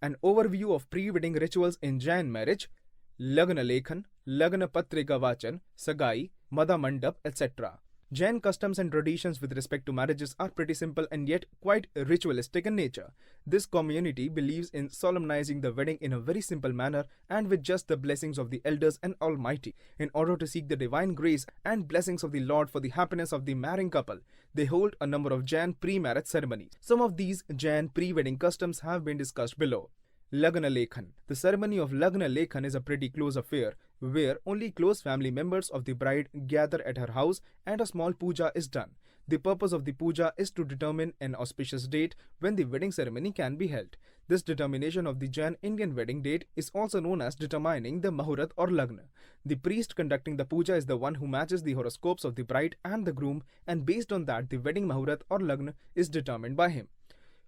An overview of pre-wedding rituals in Jain marriage, Lagna Lekhan, Lagna Patrika Vachan, Sagai, Mada Mandap, etc. Jain customs and traditions with respect to marriages are pretty simple and yet quite ritualistic in nature. This community believes in solemnizing the wedding in a very simple manner and with just the blessings of the elders and Almighty. In order to seek the divine grace and blessings of the Lord for the happiness of the marrying couple, they hold a number of Jain pre-marriage ceremonies. Some of these Jain pre-wedding customs have been discussed below. Lagna Lekhan. The ceremony of Lagna Lekhan is a pretty close affair where only close family members of the bride gather at her house and a small puja is done. The purpose of the puja is to determine an auspicious date when the wedding ceremony can be held. This determination of the Jain Indian wedding date is also known as determining the Muhurat or Lagna. The priest conducting the puja is the one who matches the horoscopes of the bride and the groom, and based on that the wedding Muhurat or Lagna is determined by him.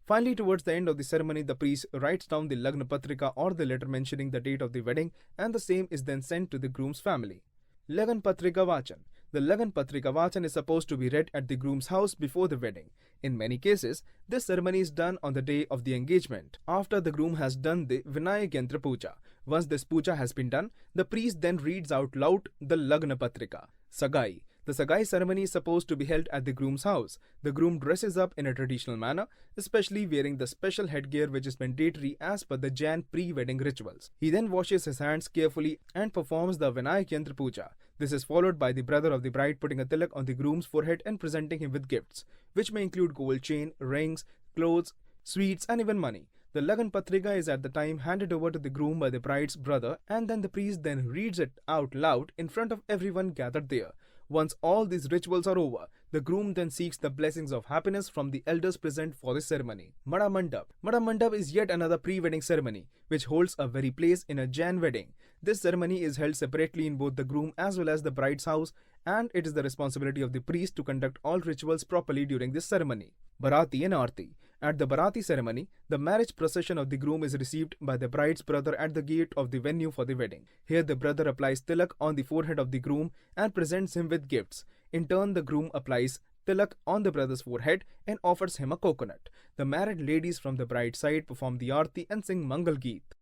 Finally, towards the end of the ceremony, the priest writes down the Lagna Patrika or the letter mentioning the date of the wedding, and the same is then sent to the groom's family. Lagna Patrika Vachan. The Lagna Patrika Vachan is supposed to be read at the groom's house before the wedding. In many cases, this ceremony is done on the day of the engagement, after the groom has done the Vinayak Yantra Puja. Once this puja has been done, the priest then reads out loud the Lagna Patrika. Sagai. The Sagai ceremony is supposed to be held at the groom's house. The groom dresses up in a traditional manner, especially wearing the special headgear which is mandatory as per the Jain pre-wedding rituals. He then washes his hands carefully and performs the Vinayak Yantra Puja. This is followed by the brother of the bride putting a tilak on the groom's forehead and presenting him with gifts, which may include gold chain, rings, clothes, sweets and even money. The Lagna Patrika is at the time handed over to the groom by the bride's brother, and then the priest then reads it out loud in front of everyone gathered there. Once all these rituals are over, the groom then seeks the blessings of happiness from the elders present for the ceremony. Mada Mandap. Mada Mandap is yet another pre-wedding ceremony, which holds a very place in a Jain wedding. This ceremony is held separately in both the groom as well as the bride's house, and it is the responsibility of the priest to conduct all rituals properly during this ceremony. Barati and Aarti. At the Barati ceremony, the marriage procession of the groom is received by the bride's brother at the gate of the venue for the wedding. Here the brother applies tilak on the forehead of the groom and presents him with gifts. In turn, the groom applies tilak on the brother's forehead and offers him a coconut. The married ladies from the bride's side perform the Aarti and sing Mangal Geet.